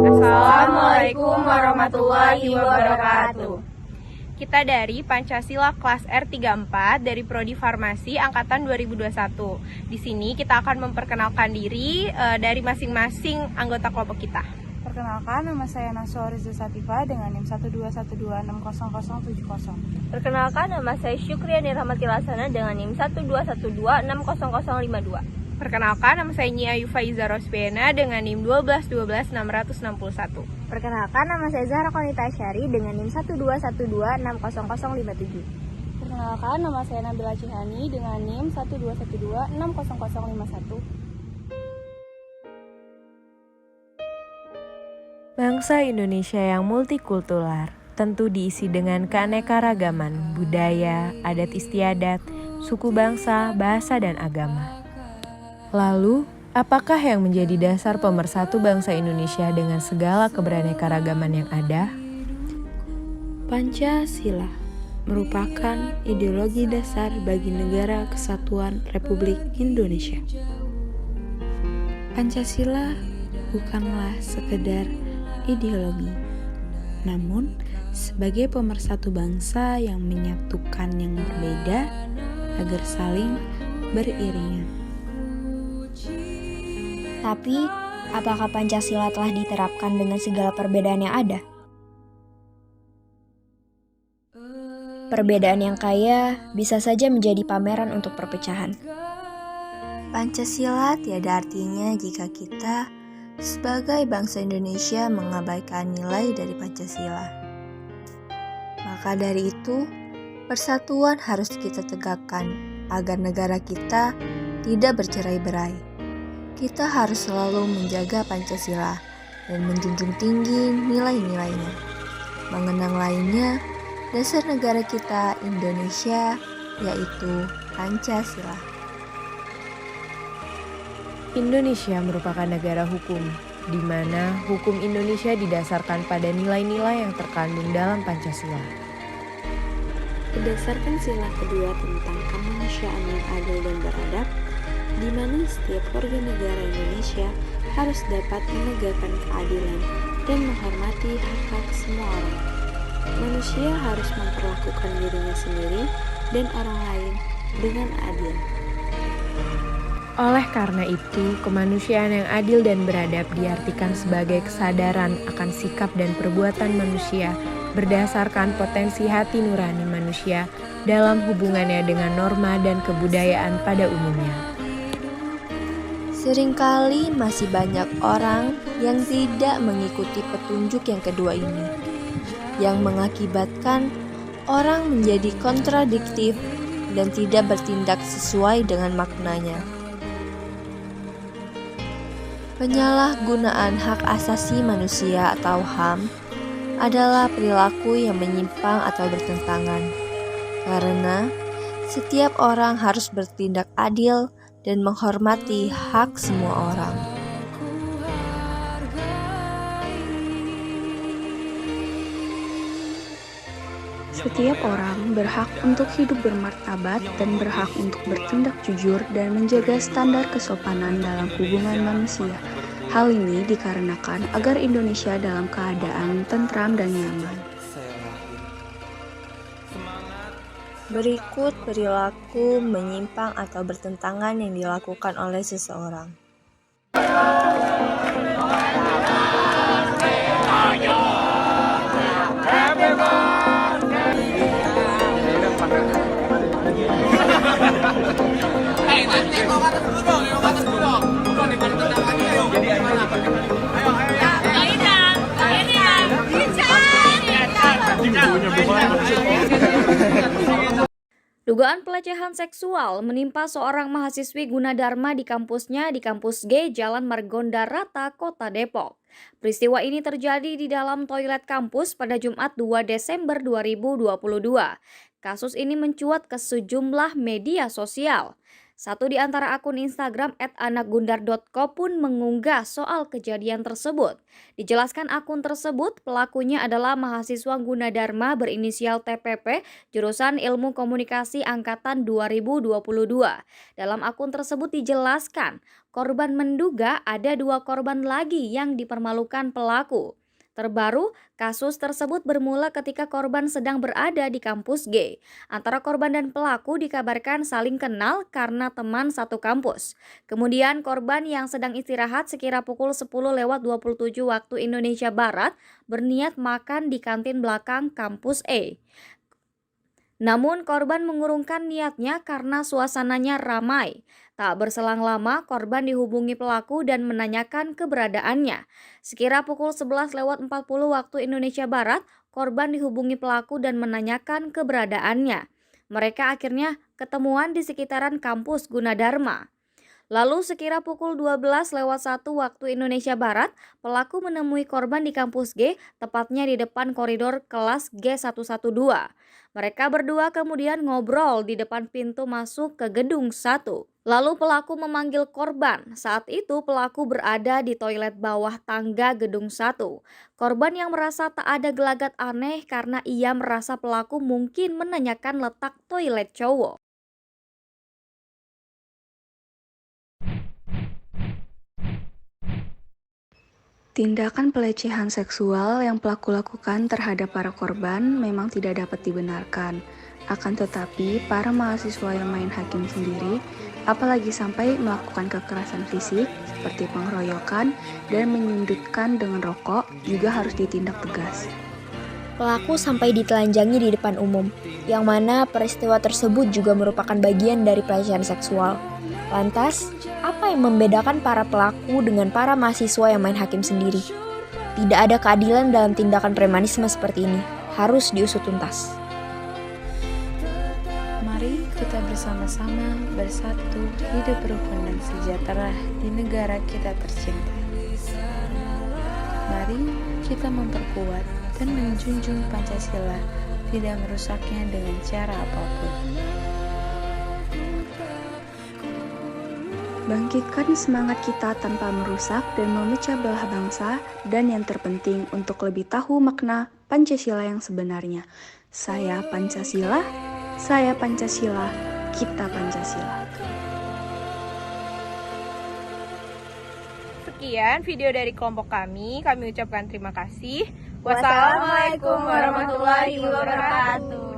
Assalamualaikum warahmatullahi wabarakatuh. Kita dari Pancasila kelas R34 dari Prodi Farmasi angkatan 2021. Di sini kita akan memperkenalkan diri dari masing-masing anggota kelompok kita. Perkenalkan, nama saya Naswa Rizal Satifah dengan NIM 121260070. Perkenalkan, nama saya Syukriani Rahmati Lasana dengan NIM 121260052. Perkenalkan, nama saya Nia Yufaiza Rosbena dengan NIM 1212661. Perkenalkan, nama saya Zahra Konita Syari dengan NIM 121260057. Perkenalkan, nama saya Nabila Cihani dengan NIM 121260051. Bangsa Indonesia yang multikultural tentu diisi dengan keanekaragaman budaya, adat istiadat, suku bangsa, bahasa, dan agama. Lalu, apakah yang menjadi dasar pemersatu bangsa Indonesia dengan segala keberaneka-ragaman yang ada? Pancasila merupakan ideologi dasar bagi Negara Kesatuan Republik Indonesia. Pancasila bukanlah sekedar ideologi, namun sebagai pemersatu bangsa yang menyatukan yang berbeda agar saling beriringan. Tapi, apakah Pancasila telah diterapkan dengan segala perbedaan yang ada? Perbedaan yang kaya bisa saja menjadi pameran untuk perpecahan. Pancasila tiada artinya jika kita sebagai bangsa Indonesia mengabaikan nilai dari Pancasila. Maka dari itu, persatuan harus kita tegakkan agar negara kita tidak bercerai-berai. Kita harus selalu menjaga Pancasila dan menjunjung tinggi nilai-nilainya. Mengenang lainnya, dasar negara kita Indonesia, yaitu Pancasila. Indonesia merupakan negara hukum, di mana hukum Indonesia didasarkan pada nilai-nilai yang terkandung dalam Pancasila. Berdasarkan sila kedua tentang kemanusiaan yang adil dan beradab, di mana setiap warga negara Indonesia harus dapat menegakkan keadilan dan menghormati hak-hak semua orang. Manusia harus memperlakukan dirinya sendiri dan orang lain dengan adil. Oleh karena itu, kemanusiaan yang adil dan beradab diartikan sebagai kesadaran akan sikap dan perbuatan manusia berdasarkan potensi hati nurani manusia dalam hubungannya dengan norma dan kebudayaan pada umumnya. Seringkali masih banyak orang yang tidak mengikuti petunjuk yang kedua ini, yang mengakibatkan orang menjadi kontradiktif dan tidak bertindak sesuai dengan maknanya. Penyalahgunaan hak asasi manusia atau HAM adalah perilaku yang menyimpang atau bertentangan, karena setiap orang harus bertindak adil dan menghormati hak semua orang. Setiap orang berhak untuk hidup bermartabat dan berhak untuk bertindak jujur dan menjaga standar kesopanan dalam hubungan manusia. Hal ini dikarenakan agar Indonesia dalam keadaan tentram dan nyaman. Berikut perilaku menyimpang atau bertentangan yang dilakukan oleh seseorang. Dugaan pelecehan seksual menimpa seorang mahasiswi Gunadarma di kampusnya di Kampus G Jalan Margonda Rata, Kota Depok. Peristiwa ini terjadi di dalam toilet kampus pada Jumat 2 Desember 2022. Kasus ini mencuat ke sejumlah media sosial. Satu di antara akun Instagram @anakgundar.co pun mengunggah soal kejadian tersebut. Dijelaskan akun tersebut pelakunya adalah mahasiswa Gunadarma berinisial TPP jurusan Ilmu Komunikasi angkatan 2022. Dalam akun tersebut dijelaskan korban menduga ada 2 korban lagi yang dipermalukan pelaku. Terbaru, kasus tersebut bermula ketika korban sedang berada di kampus G. Antara korban dan pelaku dikabarkan saling kenal karena teman satu kampus. Kemudian korban yang sedang istirahat sekira pukul 10:27 waktu Indonesia Barat berniat makan di kantin belakang kampus E. Namun korban mengurungkan niatnya karena suasananya ramai. Tak berselang lama, korban dihubungi pelaku dan menanyakan keberadaannya. Sekira pukul 11:40 waktu Indonesia Barat, korban dihubungi pelaku dan menanyakan keberadaannya. Mereka akhirnya ketemuan di sekitaran kampus Gunadarma. Lalu sekira pukul 12:01 waktu Indonesia Barat, pelaku menemui korban di kampus G, tepatnya di depan koridor kelas G112. Mereka berdua kemudian ngobrol di depan pintu masuk ke gedung 1. Lalu pelaku memanggil korban. Saat itu pelaku berada di toilet bawah tangga gedung 1. Korban yang merasa tak ada gelagat aneh karena ia merasa pelaku mungkin menanyakan letak toilet cowok. Tindakan pelecehan seksual yang pelaku lakukan terhadap para korban memang tidak dapat dibenarkan. Akan tetapi, para mahasiswa yang main hakim sendiri, apalagi sampai melakukan kekerasan fisik seperti pengeroyokan dan menyundutkan dengan rokok, juga harus ditindak tegas. Pelaku sampai ditelanjangi di depan umum, yang mana peristiwa tersebut juga merupakan bagian dari pelecehan seksual. Lantas, apa yang membedakan para pelaku dengan para mahasiswa yang main hakim sendiri? Tidak ada keadilan dalam tindakan premanisme seperti ini. Harus diusut tuntas. Mari kita bersama-sama bersatu hidup rukun dan sejahtera di negara kita tercinta. Mari kita memperkuat dan menjunjung Pancasila, tidak merusaknya dengan cara apapun. Bangkitkan semangat kita tanpa merusak dan memecah belah bangsa, dan yang terpenting untuk lebih tahu makna Pancasila yang sebenarnya. Saya Pancasila, kita Pancasila. Sekian video dari kelompok kami ucapkan terima kasih. Wassalamualaikum warahmatullahi wabarakatuh.